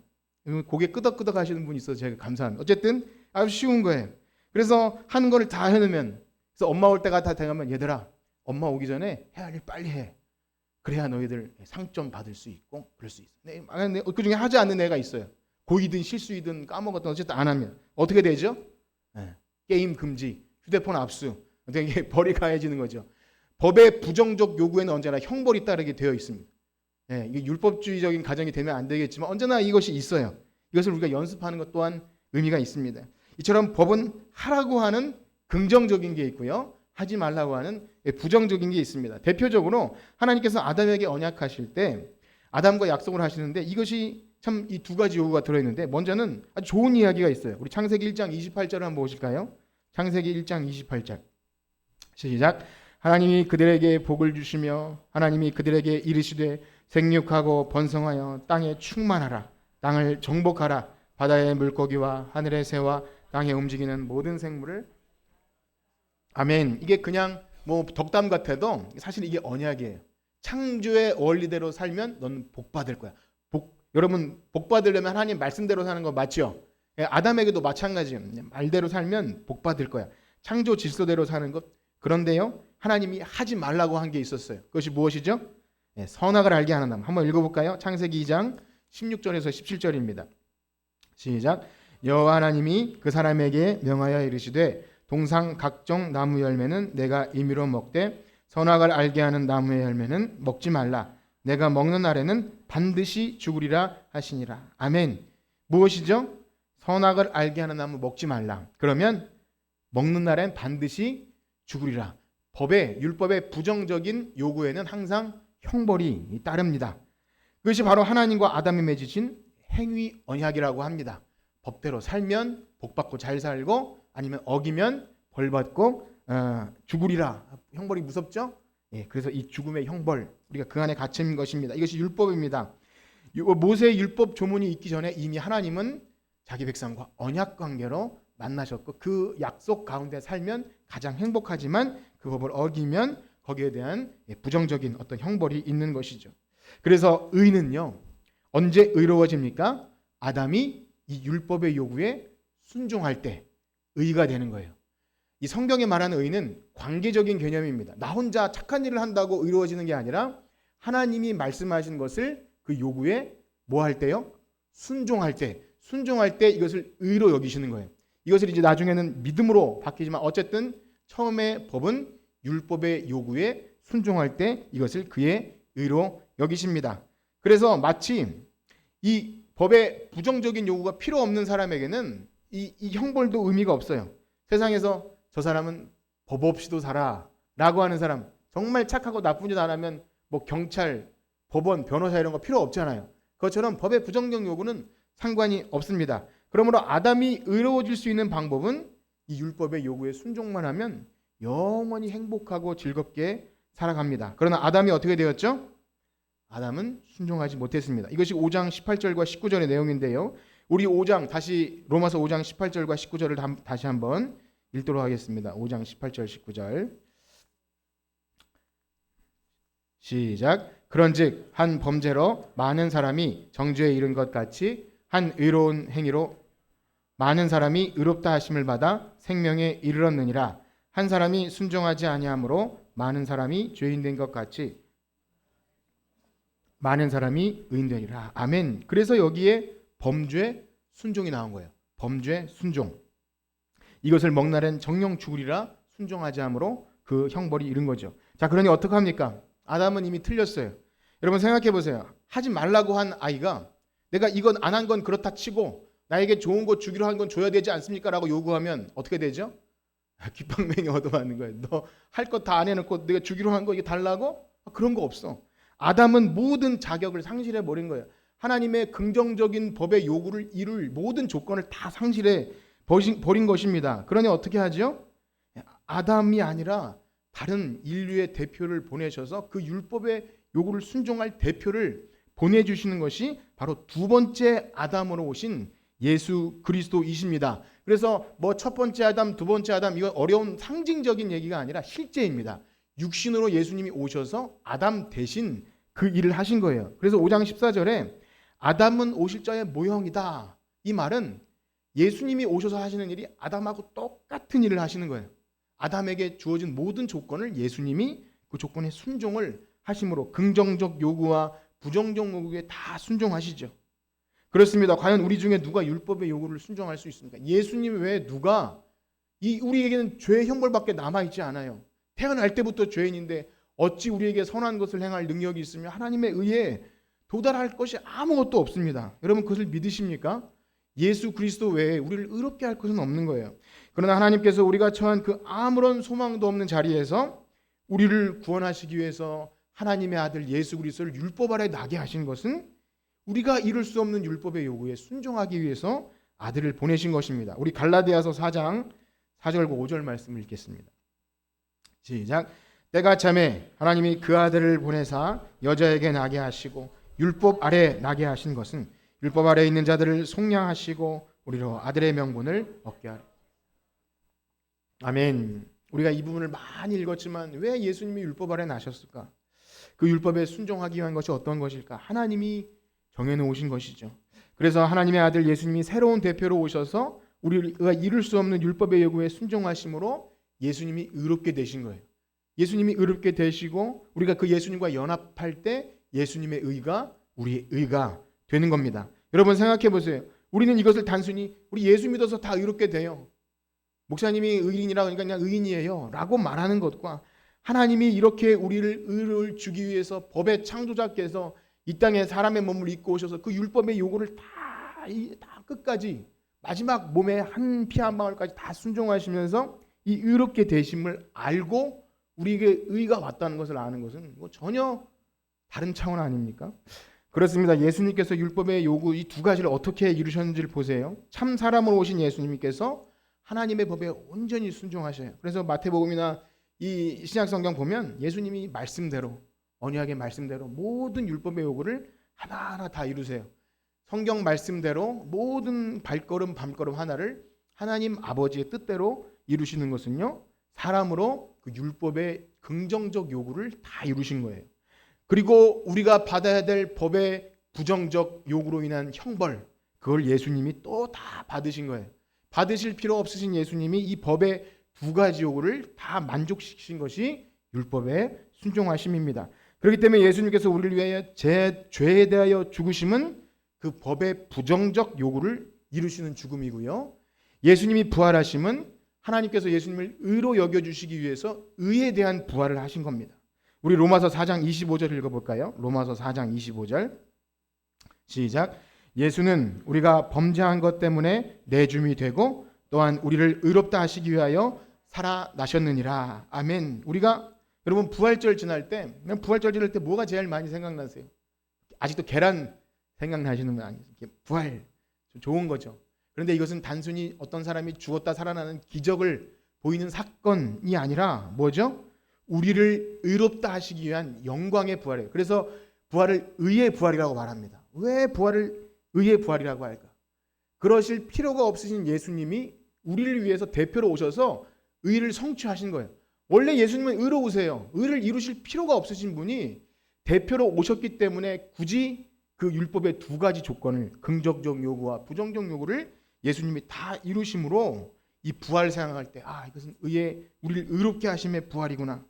고개 끄덕끄덕 하시는 분이 있어서 제가 감사합니다. 어쨌든 아주 쉬운 거예요. 그래서 하는 거를 다 해놓으면 그래서 엄마 올 때가 다 되면 얘들아 엄마 오기 전에 해야 할 일 빨리 해. 그래야 너희들 상점 받을 수 있고 그럴 수 있어. 그 중에 하지 않는 애가 있어요. 고이든 실수이든 까먹었든 어쨌든 안 하면 어떻게 되죠? 게임 금지, 휴대폰 압수, 어떻게 벌이 가해지는 거죠. 법의 부정적 요구에는 언제나 형벌이 따르게 되어 있습니다. 이게 율법주의적인 가정이 되면 안 되겠지만 언제나 이것이 있어요. 이것을 우리가 연습하는 것 또한 의미가 있습니다. 이처럼 법은 하라고 하는 긍정적인 게 있고요. 하지 말라고 하는 부정적인 게 있습니다. 대표적으로 하나님께서 아담에게 언약하실 때 아담과 약속을 하시는데 이것이 참 이 두 가지 요구가 들어있는데 먼저는 아주 좋은 이야기가 있어요. 우리 창세기 1장 28절 한번 보실까요? 창세기 1장 28절 시작. 하나님이 그들에게 복을 주시며 하나님이 그들에게 이르시되 생육하고 번성하여 땅에 충만하라. 땅을 정복하라. 바다의 물고기와 하늘의 새와 땅에 움직이는 모든 생물을. 아멘. 이게 그냥 뭐 덕담 같아도 사실 이게 언약이에요. 창조의 원리대로 살면 넌 복 받을 거야. 여러분 복 받으려면 하나님 말씀대로 사는 거 맞죠? 아담에게도 마찬가지예요. 말대로 살면 복 받을 거야. 창조 질서대로 사는 것. 그런데요. 하나님이 하지 말라고 한 게 있었어요. 그것이 무엇이죠? 선악을 알게 하는 나무. 한번 읽어볼까요? 창세기 2장 16절에서 17절입니다. 시작. 여호와 하나님이 그 사람에게 명하여 이르시되 동상 각종 나무 열매는 내가 임의로 먹되 선악을 알게 하는 나무의 열매는 먹지 말라. 내가 먹는 날에는 반드시 죽으리라 하시니라. 아멘. 무엇이죠? 선악을 알게 하는 나무 먹지 말라. 그러면 먹는 날엔 반드시 죽으리라. 율법의 부정적인 요구에는 항상 형벌이 따릅니다. 그것이 바로 하나님과 아담이 맺으신 행위 언약이라고 합니다. 법대로 살면 복받고 잘 살고 아니면 어기면 벌받고 죽으리라. 형벌이 무섭죠? 그래서 이 죽음의 형벌 우리가 그 안에 갇힌 것입니다. 이것이 율법입니다. 모세의 율법 조문이 있기 전에 이미 하나님은 자기 백성과 언약 관계로 만나셨고 그 약속 가운데 살면 가장 행복하지만 그 법을 어기면 거기에 대한 부정적인 어떤 형벌이 있는 것이죠. 그래서 의는요, 언제 의로워집니까? 아담이 이 율법의 요구에 순종할 때 의가 되는 거예요. 이 성경에 말하는 의는 관계적인 개념입니다. 나 혼자 착한 일을 한다고 의로워지는 게 아니라 하나님이 말씀하신 것을 그 요구에 뭐 할 때요? 순종할 때 이것을 의로 여기시는 거예요. 이것을 이제 나중에는 믿음으로 바뀌지만 어쨌든 처음에 법은 율법의 요구에 순종할 때 이것을 그의 의로 여기십니다. 그래서 마치 이 법의 부정적인 요구가 필요 없는 사람에게는 이 형벌도 의미가 없어요. 세상에서 저 사람은 법 없이도 살아 라고 하는 사람, 정말 착하고 나쁜 짓 안 하면 뭐 경찰, 법원, 변호사 이런 거 필요 없잖아요. 그것처럼 법의 부정적 요구는 상관이 없습니다. 그러므로 아담이 의로워질 수 있는 방법은 이 율법의 요구에 순종만 하면 영원히 행복하고 즐겁게 살아갑니다. 그러나 아담이 어떻게 되었죠? 아담은 순종하지 못했습니다. 이것이 5장 18절과 19절의 내용인데요. 우리 5장 다시 로마서 5장 18절과 19절을 다시 한번 읽도록 하겠습니다. 5장 18절 19절 시작. 그런즉 한 범죄로 많은 사람이 정죄에 이른 것 같이 한 의로운 행위로 많은 사람이 의롭다 하심을 받아 생명에 이르렀느니라. 한 사람이 순종하지 아니하므로 많은 사람이 죄인 된 것 같이 많은 사람이 의인되리라. 아멘. 그래서 여기에 범죄 순종이 나온 거예요. 범죄 순종. 이것을 먹나란 정령 죽으리라 순종하지 함으로 그 형벌이 이른 거죠. 자, 그러니 어떡합니까? 아담은 이미 틀렸어요. 여러분 생각해 보세요. 하지 말라고 한 아이가 내가 이건 안 한 건 그렇다 치고 나에게 좋은 거 주기로 한 건 줘야 되지 않습니까? 라고 요구하면 어떻게 되죠? 귓방맹이 얻어맞는 거예요. 너 할 거 다 안 해놓고 내가 주기로 한 거 이게 달라고? 그런 거 없어. 아담은 모든 자격을 상실해 버린 거예요. 하나님의 긍정적인 법의 요구를 이룰 모든 조건을 다 상실해 버린 것입니다. 그러니 어떻게 하죠? 아담이 아니라 다른 인류의 대표를 보내셔서 그 율법의 요구를 순종할 대표를 보내주시는 것이 바로 두 번째 아담으로 오신 예수 그리스도이십니다. 그래서 뭐 첫 번째 아담, 두 번째 아담 이건 어려운 상징적인 얘기가 아니라 실제입니다. 육신으로 예수님이 오셔서 아담 대신 그 일을 하신 거예요. 그래서 5장 14절에 아담은 오실 자의 모형이다. 이 말은 예수님이 오셔서 하시는 일이 아담하고 똑같은 일을 하시는 거예요. 아담에게 주어진 모든 조건을 예수님이 그 조건에 순종을 하심으로 긍정적 요구와 부정적 요구에 다 순종하시죠. 그렇습니다. 과연 우리 중에 누가 율법의 요구를 순종할 수 있습니까? 예수님 외에 누가 우리에게는 죄의 형벌밖에 남아있지 않아요. 태어날 때부터 죄인인데 어찌 우리에게 선한 것을 행할 능력이 있으며 하나님의 의에 도달할 것이 아무것도 없습니다. 여러분 그것을 믿으십니까? 예수 그리스도 외에 우리를 의롭게 할 것은 없는 거예요. 그러나 하나님께서 우리가 처한 그 아무런 소망도 없는 자리에서 우리를 구원하시기 위해서 하나님의 아들 예수 그리스도를 율법 아래 나게 하신 것은 우리가 이룰 수 없는 율법의 요구에 순종하기 위해서 아들을 보내신 것입니다. 우리 갈라디아서 4장 4절과 5절 말씀을 읽겠습니다. 시작. 때가 참에 하나님이 그 아들을 보내사 여자에게 나게 하시고 율법 아래 나게 하신 것은 율법 아래 있는 자들을 속량하시고 우리로 아들의 명분을 얻게 하리. 아멘. 우리가 이 부분을 많이 읽었지만 왜 예수님이 율법 아래 나셨을까? 그 율법에 순종하기 위한 것이 어떤 것일까? 하나님이 정해놓으신 것이죠. 그래서 하나님의 아들 예수님이 새로운 대표로 오셔서 우리가 이룰 수 없는 율법의 요구에 순종하심으로 예수님이 의롭게 되신 거예요. 예수님이 의롭게 되시고 우리가 그 예수님과 연합할 때 예수님의 의가 우리의 의가 되는 겁니다. 여러분 생각해 보세요. 우리는 이것을 단순히 우리 예수 믿어서 다 의롭게 돼요. 목사님이 의인이라 그러니까 그냥 의인이에요 라고 말하는 것과 하나님이 이렇게 우리를 의를 주기 위해서 법의 창조자께서 이 땅에 사람의 몸을 입고 오셔서 그 율법의 요구를 다 끝까지 마지막 몸의 한 피 한 방울까지 다 순종하시면서 이 의롭게 되심을 알고 우리에게 의가 왔다는 것을 아는 것은 뭐 전혀 다른 차원 아닙니까? 그렇습니다. 예수님께서 율법의 요구 이 두 가지를 어떻게 이루셨는지를 보세요. 참 사람으로 오신 예수님께서 하나님의 법에 온전히 순종하셔요. 그래서 마태복음이나 이 신약성경 보면 예수님이 말씀대로 언약의 말씀대로 모든 율법의 요구를 하나하나 다 이루세요. 성경 말씀대로 모든 발걸음 밤걸음 하나를 하나님 아버지의 뜻대로 이루시는 것은요, 사람으로 그 율법의 긍정적 요구를 다 이루신 거예요. 그리고 우리가 받아야 될 법의 부정적 요구로 인한 형벌, 그걸 예수님이 또 다 받으신 거예요. 받으실 필요 없으신 예수님이 이 법의 두 가지 요구를 다 만족시키신 것이 율법의 순종하심입니다. 그렇기 때문에 예수님께서 우리를 위하여 제 죄에 대하여 죽으심은 그 법의 부정적 요구를 이루시는 죽음이고요. 예수님이 부활하심은 하나님께서 예수님을 의로 여겨주시기 위해서 의에 대한 부활을 하신 겁니다. 우리 로마서 4장 25절 읽어볼까요? 로마서 4장 25절 시작. 예수는 우리가 범죄한 것 때문에 내줌이 되고 또한 우리를 의롭다 하시기 위하여 살아나셨느니라. 아멘. 우리가 여러분 부활절 지날 때, 부활절 지날 때 뭐가 제일 많이 생각나세요? 아직도 계란 생각나시는 분 아니세요? 부활 좋은 거죠. 그런데 이것은 단순히 어떤 사람이 죽었다 살아나는 기적을 보이는 사건이 아니라 뭐죠? 우리를 의롭다 하시기 위한 영광의 부활이에요. 그래서 부활을 의의 부활이라고 말합니다. 왜 부활을 의의 부활이라고 할까? 그러실 필요가 없으신 예수님이 우리를 위해서 대표로 오셔서 의를 성취하신 거예요. 원래 예수님은 의로우세요. 의를 이루실 필요가 없으신 분이 대표로 오셨기 때문에 굳이 그 율법의 두 가지 조건을, 긍정적 요구와 부정적 요구를 예수님이 다 이루심으로 이 부활 생각할 때 이것은 의의 우리를 의롭게 하심의 부활이구나.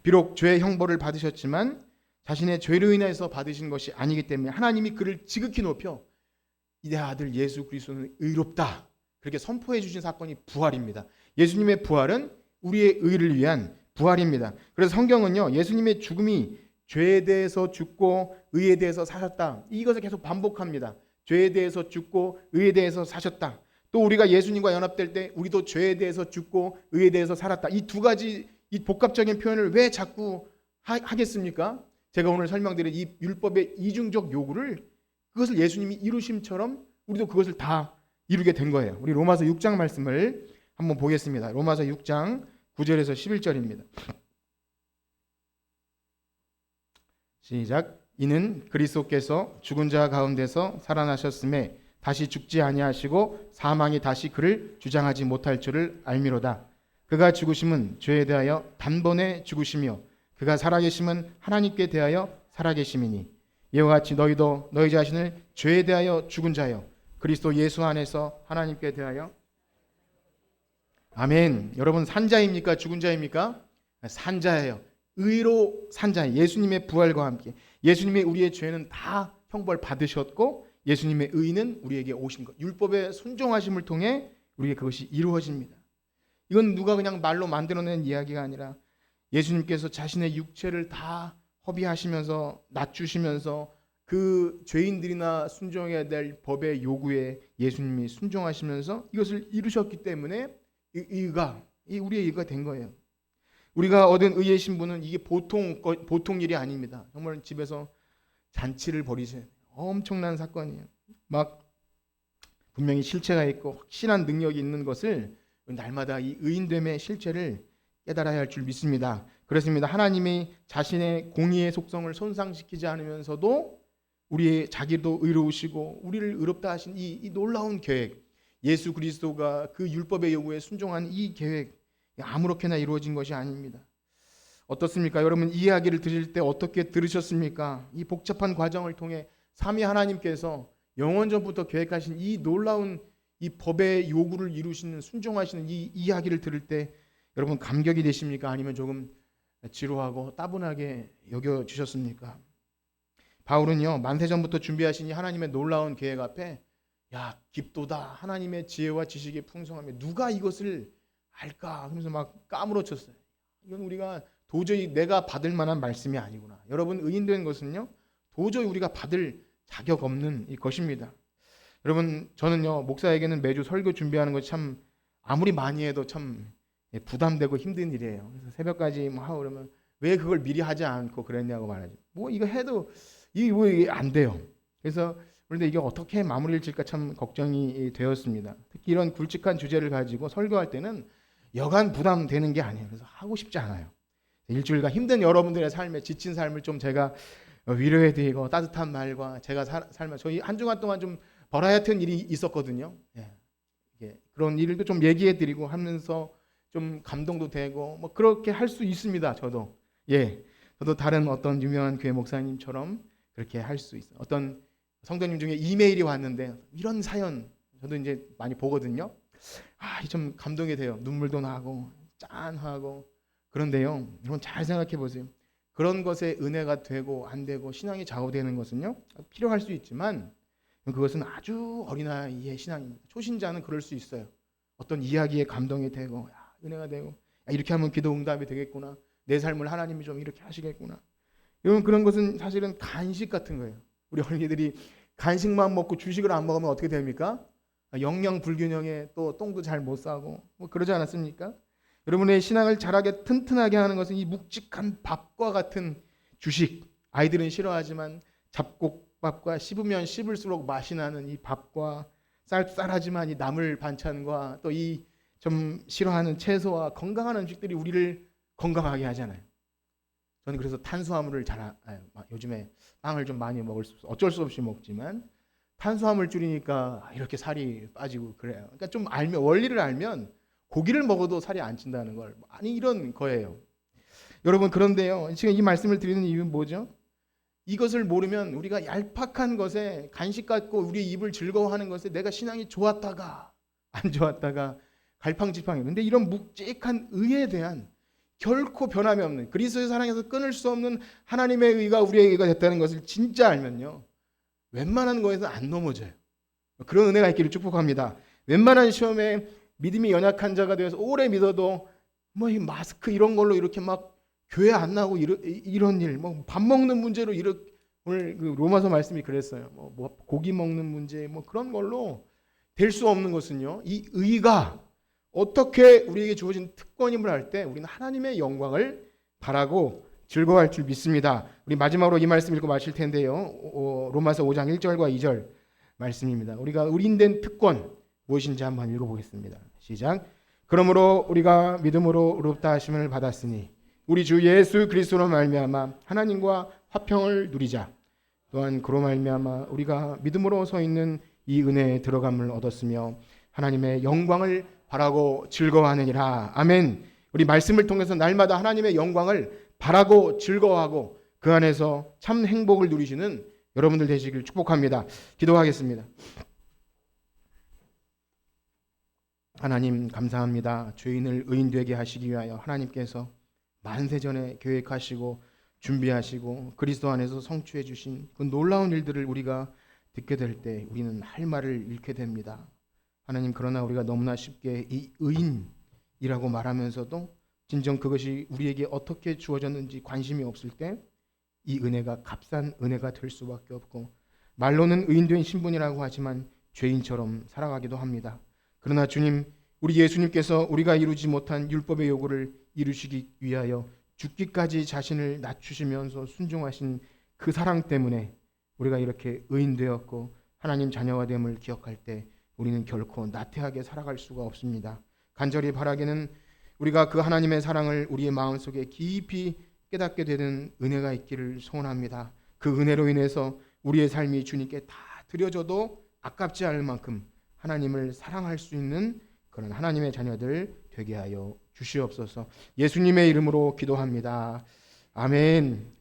비록 죄의 형벌을 받으셨지만 자신의 죄로 인해서 받으신 것이 아니기 때문에 하나님이 그를 지극히 높여 내 아들 예수 그리스도는 의롭다, 그렇게 선포해 주신 사건이 부활입니다. 예수님의 부활은 우리의 의를 위한 부활입니다. 그래서 성경은요, 예수님의 죽음이 죄에 대해서 죽고 의에 대해서 사셨다, 이것을 계속 반복합니다. 죄에 대해서 죽고 의에 대해서 사셨다. 또 우리가 예수님과 연합될 때 우리도 죄에 대해서 죽고 의에 대해서 살았다. 이 두 가지 이 복합적인 표현을 왜 자꾸 하겠습니까? 제가 오늘 설명드린 이 율법의 이중적 요구를, 그것을 예수님이 이루심처럼 우리도 그것을 다 이루게 된 거예요. 우리 로마서 6장 말씀을 한번 보겠습니다. 로마서 6장 9절에서 11절입니다. 시작. 이는 그리스도께서 죽은 자 가운데서 살아나셨음에 다시 죽지 아니하시고 사망이 다시 그를 주장하지 못할 줄을 알미로다. 그가 죽으심은 죄에 대하여 단번에 죽으시며 그가 살아계심은 하나님께 대하여 살아계심이니 이와 같이 너희도 너희 자신을 죄에 대하여 죽은 자여 그리스도 예수 안에서 하나님께 대하여. 아멘. 여러분 산자입니까? 죽은 자입니까? 산자예요. 의로 산자, 예수님의 부활과 함께 예수님의 우리의 죄는 다 형벌 받으셨고 예수님의 의는 우리에게 오신 것, 율법의 순종하심을 통해 우리에게 그것이 이루어집니다. 이건 누가 그냥 말로 만들어낸 이야기가 아니라 예수님께서 자신의 육체를 다 허비하시면서 낮추시면서 그 죄인들이나 순종해야 될 법의 요구에 예수님이 순종하시면서 이것을 이루셨기 때문에 이 의가, 우리의 의가 된 거예요. 우리가 얻은 의의 신분은 이게 보통 일이 아닙니다. 정말 집에서 잔치를 벌이셔야 돼요. 엄청난 사건이에요. 막 분명히 실체가 있고 확실한 능력이 있는 것을 날마다 이 의인됨의 실체를 깨달아야 할 줄 믿습니다. 그렇습니다. 하나님이 자신의 공의의 속성을 손상시키지 않으면서도 우리의 자기도 의로우시고 우리를 의롭다 하신 이 놀라운 계획, 예수 그리스도가 그 율법의 요구에 순종한 이 계획, 아무렇게나 이루어진 것이 아닙니다. 어떻습니까? 여러분 이 이야기를 들을 때 어떻게 들으셨습니까? 이 복잡한 과정을 통해 삼위 하나님께서 영원 전부터 계획하신 이 놀라운 이 법의 요구를 이루시는 순종하시는 이 이야기를 들을 때 여러분 감격이 되십니까? 아니면 조금 지루하고 따분하게 여겨지셨습니까? 바울은요, 만세전부터 준비하신 이 하나님의 놀라운 계획 앞에 깊도다, 하나님의 지혜와 지식의 풍성함에 누가 이것을 알까 하면서 막 까무러쳤어요. 이건 우리가 도저히 내가 받을 만한 말씀이 아니구나. 여러분 의인된 것은요, 도저히 우리가 받을 자격 없는 것입니다. 여러분 저는요, 목사에게는 매주 설교 준비하는 것이 참 아무리 많이 해도 참 부담되고 힘든 일이에요. 그래서 새벽까지 하고 그러면 왜 그걸 미리 하지 않고 그랬냐고 말하죠. 뭐 이거 해도 이게 안 돼요. 그래서 그런데 이게 어떻게 마무리를 질까 참 걱정이 되었습니다. 특히 이런 굵직한 주제를 가지고 설교할 때는 여간 부담되는 게 아니에요. 그래서 하고 싶지 않아요. 일주일간 힘든 여러분들의 삶에 지친 삶을 좀 제가 위로해드리고 따뜻한 말과 제가 살면 저희 한 주간 동안 좀 버라이어티한 일이 있었거든요. 이렇게 그런 일도 좀 얘기해 드리고 하면서 좀 감동도 되고 뭐 그렇게 할 수 있습니다. 저도 저도 다른 어떤 유명한 교회 목사님처럼 그렇게 할 수 있어요. 어떤 성도님 중에 이메일이 왔는데 이런 사연 저도 이제 많이 보거든요. 좀 감동이 돼요. 눈물도 나고 짠하고. 그런데요, 여러분 잘 생각해 보세요. 그런 것에 은혜가 되고 안 되고 신앙이 좌우되는 것은요, 필요할 수 있지만 그것은 아주 어린아이의 신앙입니다. 초신자는 그럴 수 있어요. 어떤 이야기에 감동이 되고 은혜가 되고 이렇게 하면 기도 응답이 되겠구나. 내 삶을 하나님이 좀 이렇게 하시겠구나. 여러분 그런 것은 사실은 간식 같은 거예요. 우리 어린이들이 간식만 먹고 주식을 안 먹으면 어떻게 됩니까? 영양 불균형에 또 똥도 잘 못 싸고 뭐 그러지 않았습니까? 여러분의 신앙을 자라게 튼튼하게 하는 것은 이 묵직한 밥과 같은 주식. 아이들은 싫어하지만 잡곡밥과 씹으면 씹을수록 맛이 나는 이 밥과 쌀쌀하지만 이 나물 반찬과 또 이 좀 싫어하는 채소와 건강한 음식들이 우리를 건강하게 하잖아요. 저는 그래서 탄수화물을 요즘에 빵을 좀 많이 먹을 수 없어. 어쩔 수 없이 먹지만 탄수화물 줄이니까 이렇게 살이 빠지고 그래요. 그러니까 좀 알면 원리를 알면 고기를 먹어도 살이 안 찐다는 걸 아니 이런 거예요. 여러분 그런데요. 지금 이 말씀을 드리는 이유는 뭐죠? 이것을 모르면 우리가 얄팍한 것에 간식 같고 우리 입을 즐거워하는 것에 내가 신앙이 좋았다가 안 좋았다가 갈팡질팡해요. 근데 이런 묵직한 의에 대한 결코 변함이 없는 그리스도의 사랑에서 끊을 수 없는 하나님의 의가 우리의 의가 됐다는 것을 진짜 알면요. 웬만한 거에서 안 넘어져요. 그런 은혜가 있기를 축복합니다. 웬만한 시험에 믿음이 연약한 자가 되어서 오래 믿어도 뭐 이 마스크 이런 걸로 이렇게 막 교회 안 나오고 이런 일, 뭐 밥 먹는 문제로 오늘 그 로마서 말씀이 그랬어요. 뭐 고기 먹는 문제, 뭐 그런 걸로 될 수 없는 것은요. 이 의가 어떻게 우리에게 주어진 특권임을 알 때 우리는 하나님의 영광을 바라고 즐거워할 줄 믿습니다. 우리 마지막으로 이 말씀 읽고 마칠 텐데요. 로마서 5장 1절과 2절 말씀입니다. 우리가 의인된 특권 무엇인지 한번 읽어보겠습니다. 시작. 그러므로 우리가 믿음으로 의롭다 하심을 받았으니 우리 주 예수 그리스도로 말미암아 하나님과 화평을 누리자. 또한 그로 말미암아 우리가 믿음으로 서 있는 이 은혜에 들어감을 얻었으며 하나님의 영광을 바라고 즐거워하느니라. 아멘. 우리 말씀을 통해서 날마다 하나님의 영광을 바라고 즐거워하고 그 안에서 참 행복을 누리시는 여러분들 되시길 축복합니다. 기도하겠습니다. 하나님 감사합니다. 죄인을 의인 되게 하시기 위하여 하나님께서 만세전에 계획하시고 준비하시고 그리스도 안에서 성취해 주신 그 놀라운 일들을 우리가 듣게 될 때 우리는 할 말을 잃게 됩니다. 하나님 그러나 우리가 너무나 쉽게 이 의인이라고 말하면서도 진정 그것이 우리에게 어떻게 주어졌는지 관심이 없을 때 이 은혜가 값싼 은혜가 될 수밖에 없고 말로는 의인된 신분이라고 하지만 죄인처럼 살아가기도 합니다. 그러나 주님, 우리 예수님께서 우리가 이루지 못한 율법의 요구를 이루시기 위하여 죽기까지 자신을 낮추시면서 순종하신 그 사랑 때문에 우리가 이렇게 의인되었고 하나님 자녀가 됨을 기억할 때 우리는 결코 나태하게 살아갈 수가 없습니다. 간절히 바라기는 우리가 그 하나님의 사랑을 우리의 마음속에 깊이 깨닫게 되는 은혜가 있기를 소원합니다. 그 은혜로 인해서 우리의 삶이 주님께 다 드려져도 아깝지 않을 만큼 하나님을 사랑할 수 있는 그런 하나님의 자녀들 되게 하여 주시옵소서. 예수님의 이름으로 기도합니다. 아멘.